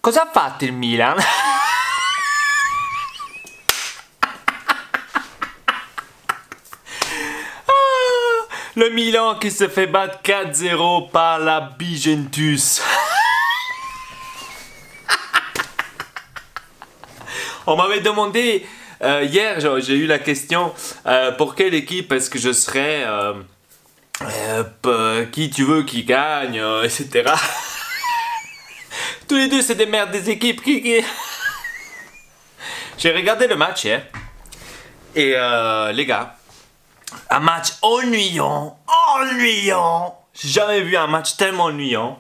Cosa ha fatto il Milan? Le Milan qui se fait battre 4-0 par la Bigentus. On m'avait demandé hier, j'ai eu la question pour quelle équipe est-ce que je serais, qui tu veux qui gagne, etc. Tous les deux c'est des merdes des équipes. J'ai regardé le match hier et les gars, un match ennuyant. J'ai jamais vu un match tellement ennuyant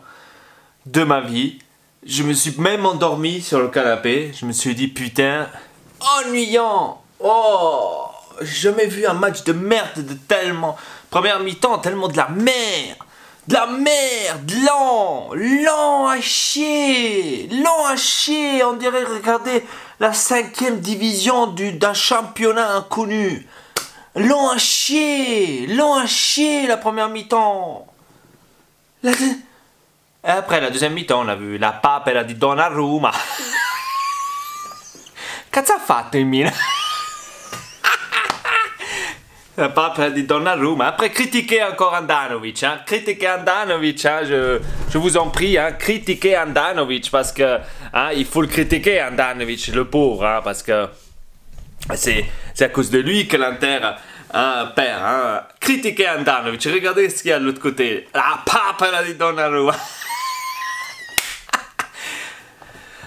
de ma vie. Je me suis même endormi sur le canapé. Je me suis dit putain, ennuyant. Oh, j'ai jamais vu un match de merde de tellement. Première mi-temps, tellement de la merde. De la merde, lent à chier. On dirait regarder la 5e division d'un championnat inconnu. Lent à chier la première mi-temps. Et après la deuxième mi-temps, on a vu la papera di Donnarumma. Cazzo ha fatto il Milan? La papera di Donnarumma. Après, critiquez encore Handanovic. Hein. Critiquez Handanovic. Hein. Je vous en prie, hein. Critiquez Handanovic parce que hein, il faut le critiquer, Handanovic, le pauvre. Hein, parce que c'est à cause de lui que l'Inter perd. Hein. Critiquez Handanovic. Regardez ce qu'il y a de l'autre côté. La papera di Donnarumma.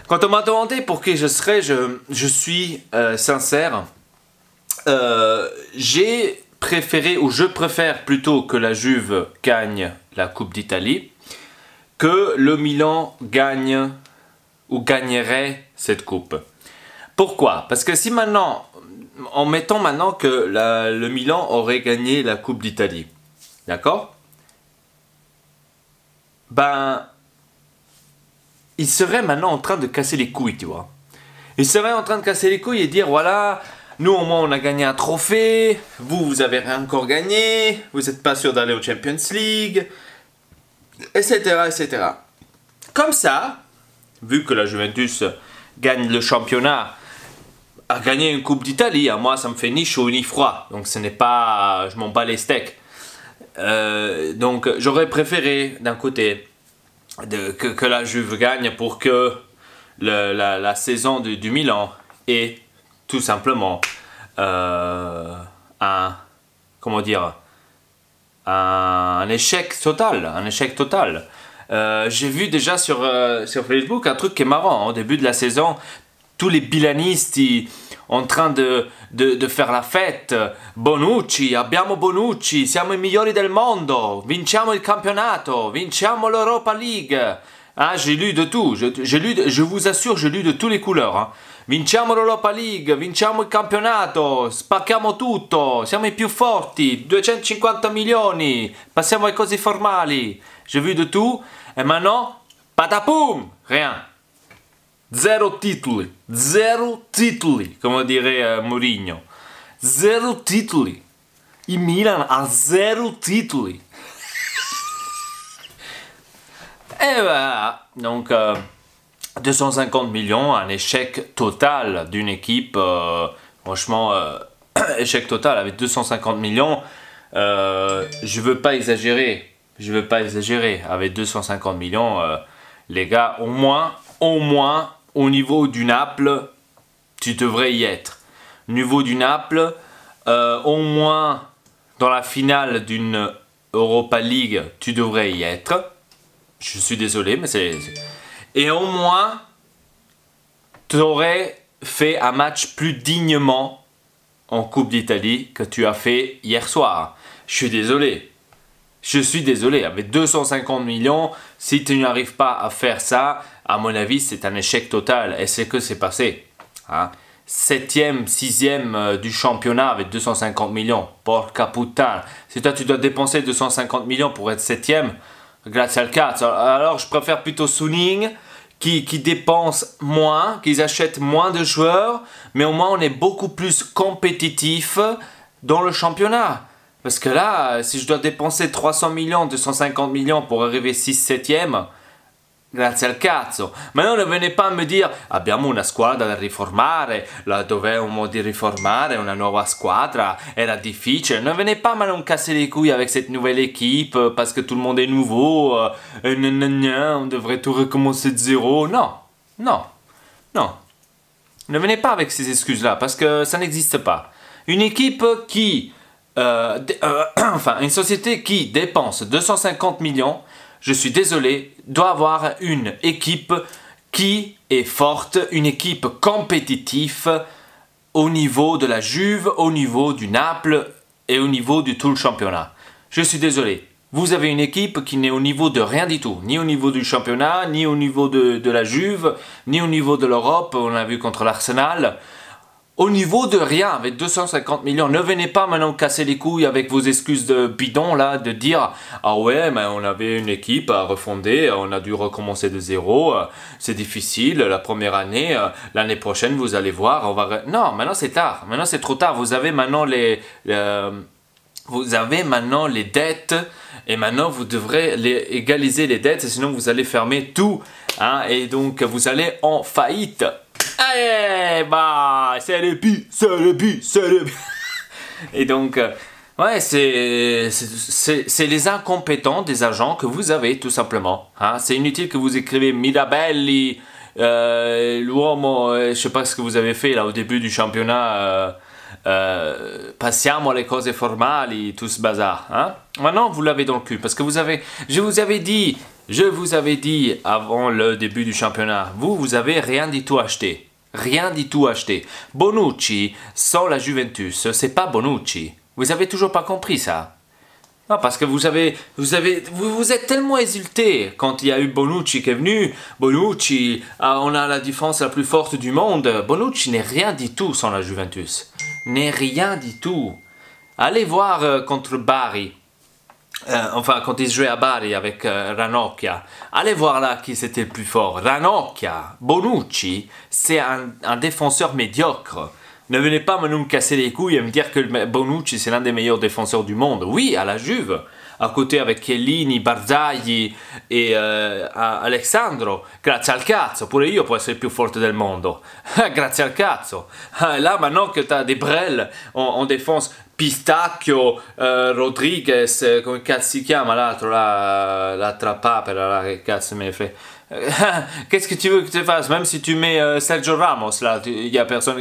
Quand on m'a demandé pour qui je serais, je suis sincère. J'ai préféré, ou je préfère plutôt que la Juve gagne la Coupe d'Italie, que le Milan gagne ou gagnerait cette coupe. Pourquoi? Parce que si maintenant, en mettant maintenant que le Milan aurait gagné la Coupe d'Italie, d'accord? Ben, il serait maintenant en train de casser les couilles, tu vois. Il serait en train de casser les couilles et dire, voilà, nous au moins on a gagné un trophée, vous avez rien encore gagné, vous n'êtes pas sûr d'aller au Champions League, etc., etc. Comme ça, vu que la Juventus gagne le championnat, a gagné une Coupe d'Italie, à moi ça me fait ni chaud ni froid, donc ce n'est pas, je m'en bats les steaks. Donc j'aurais préféré d'un côté que la Juve gagne pour que la saison du Milan ait tout simplement un échec total. J'ai vu déjà sur Facebook un truc qui est marrant. Au début de la saison, tous les bilanistes en train de faire la fête. Bonucci, abbiamo Bonucci, siamo i migliori del mondo, vinciamo il campionato, vinciamo l'Europa League. Hein, j'ai lu de tout, je vous assure, j'ai lu de toutes les couleurs. Hein. Vinciamo l'Europa League, vinciamo il campionato, spacchiamo tutto, siamo i più forti, 250 milioni, passiamo ai cose formali. J'ai vu de tout, et maintenant, patapoum, rien. Zero titoli, come dirait Mourinho. Zero titoli. Il Milan ha 0 titoli. Et voilà, donc 250 millions, un échec total d'une équipe, franchement, échec total avec 250 millions, je veux pas exagérer, avec 250 millions, les gars, au moins, au niveau du Naples, tu devrais y être. Au niveau du Naples, au moins dans la finale d'une Europa League, tu devrais y être. Je suis désolé, mais c'est... Et au moins, tu aurais fait un match plus dignement en Coupe d'Italie que tu as fait hier soir. Je suis désolé. Avec 250 millions, si tu n'arrives pas à faire ça, à mon avis, c'est un échec total. Et c'est que c'est passé. Hein? 7e, 6e du championnat avec 250 millions. Porca puttana. Si toi, tu dois dépenser 250 millions pour être 7e, grazie al cazzo. Alors, je préfère plutôt Suning qui dépense moins, qu'ils achètent moins de joueurs, mais au moins on est beaucoup plus compétitif dans le championnat. Parce que là, si je dois dépenser 300 millions, 250 millions pour arriver 6-7e, grazie al cazzo. Ma non venez pas me dire abbiamo una squadra da riformare, la dovevamo di riformare, una nuova squadra, era difficile. Ne venez pas non casser les couilles avec cette nouvelle équipe parce que tout le monde est nouveau, on devrait tout recommencer de zéro. Non, non, non. Ne venez pas avec ces excuses-là parce que ça n'existe pas. Une équipe qui, enfin une société qui dépense 250 millions, je suis désolé, doit avoir une équipe qui est forte, une équipe compétitive au niveau de la Juve, au niveau du Naples et au niveau du tout le championnat. Je suis désolé, vous avez une équipe qui n'est au niveau de rien du tout, ni au niveau du championnat, ni au niveau de la Juve, ni au niveau de l'Europe, on a vu contre l'Arsenal. Au niveau de rien, avec 250 millions, ne venez pas maintenant casser les couilles avec vos excuses de bidon là, de dire « Ah ouais, mais on avait une équipe à refonder, on a dû recommencer de zéro, c'est difficile, la première année, l'année prochaine vous allez voir, on va... » Non, maintenant c'est tard, maintenant c'est trop tard, vous avez maintenant les dettes et maintenant vous devrez égaliser les dettes, sinon vous allez fermer tout, hein, et donc vous allez en faillite. Allez, bah, c'est le but, c'est le but, c'est le but. Et donc, ouais, c'est les incompétents des agents que vous avez, tout simplement. Hein. C'est inutile que vous écrivez Mirabelli, l'uomo, je sais pas ce que vous avez fait là au début du championnat, passiamo alle cose formali, tout ce bazar. Hein. Maintenant, vous l'avez dans le cul, parce que je vous avais dit avant le début du championnat, vous avez rien du tout acheté. Rien du tout acheté. Bonucci, sans la Juventus, c'est pas Bonucci. Vous avez toujours pas compris ça? Non, parce que vous êtes tellement exulté quand il y a eu Bonucci qui est venu. Bonucci, on a la défense la plus forte du monde. Bonucci n'est rien du tout sans la Juventus. N'est rien du tout. Allez voir contre Bari. Enfin, quand ils jouaient à Bari avec Ranocchia, allez voir là qui c'était le plus fort. Ranocchia, Bonucci, c'est un défenseur médiocre. Ne venez pas me casser les couilles et me dire que Bonucci c'est l'un des meilleurs défenseurs du monde. Oui, à la Juve, à côté avec Chiellini, Barzagli et Alessandro. Grazie al cazzo, pure io può essere il più forte del mondo. Grazie al cazzo. Là, maintenant que tu as des brels en défense, Pistacchio, Rodriguez, come cazzo si chiama l'altro là, l'altra papera là, che cazzo me ne frega. Qu'est-ce que tu veux que tu fasses? Même si tu mets Sergio Ramos là, il y a personne,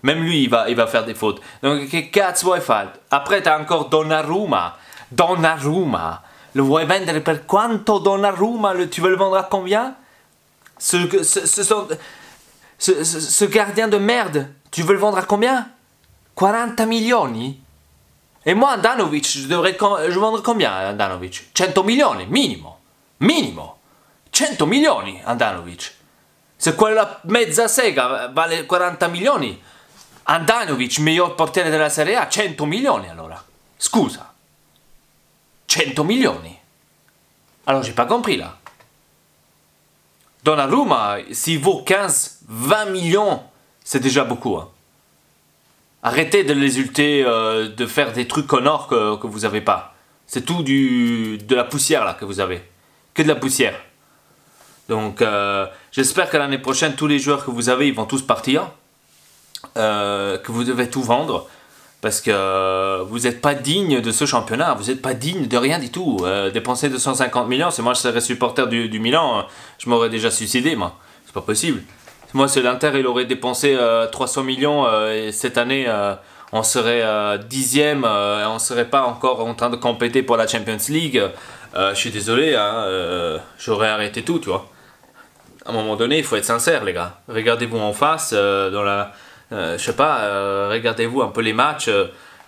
même lui il va faire des fautes. Donc che cazzo vuoi fare? Après t'as encore Donnarumma. Donnarumma, le vuoi vendere per quanto Donnarumma? Tu veux le vendre à combien? Ce gardien de merde, tu veux le vendre à combien? 40 milioni? Et moi, Andanovic, je vendre combien Andanovic? 100 milioni, minimo. Minimo. 100 milioni, Andanovic. Se quella mezza sega vale 40 milioni, Andanovic, miglior portiere della Serie A, 100 milioni allora. Scusa. 100 milioni. Alors, j'ai pas compris là. Donnarumma, s'il vaut 15, 20 millions, c'est déjà beaucoup. Hein. Arrêtez de l'exulter, de faire des trucs en or que vous n'avez pas. C'est tout de la poussière là que vous avez. Que de la poussière. Donc j'espère que l'année prochaine, tous les joueurs que vous avez, ils vont tous partir. Que vous devez tout vendre. Parce que vous n'êtes pas digne de ce championnat. Vous n'êtes pas digne de rien du tout. Dépenser 250 millions, si moi je serais supporter du Milan, je m'aurais déjà suicidé moi. C'est pas possible. Moi, si l'Inter il aurait dépensé 300 millions et cette année on serait 10e, on ne serait pas encore en train de compéter pour la Champions League, je suis désolé, hein, j'aurais arrêté tout, tu vois. À un moment donné, il faut être sincère, les gars. Regardez-vous en face, je sais pas, regardez-vous un peu les matchs,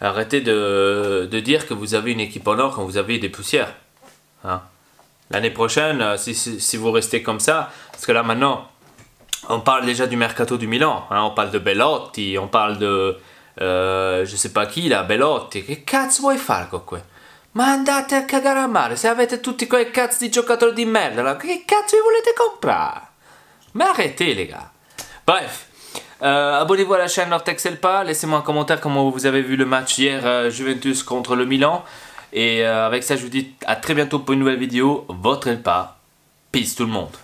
arrêtez de dire que vous avez une équipe en or quand vous avez des poussières. Hein. L'année prochaine, si vous restez comme ça, parce que là maintenant, on parle déjà du mercato du Milan, hein, on parle de Belotti, on parle de je sais pas chi là, Belotti. Che cazzo vuoi fare con que? Ma andate a cagare a mare, se avete tutti quei cazzo di giocatori di merda là, che cazzo vi volete comprare? Mais arrêtez les gars. Bref, abonnez-vous à la chaîne Nortexelpa, laissez-moi un commentaire comment vous avez vu le match hier Juventus contre le Milan. Et avec ça je vous dis à très bientôt pour une nouvelle vidéo, votre Elpa. Peace tout le monde.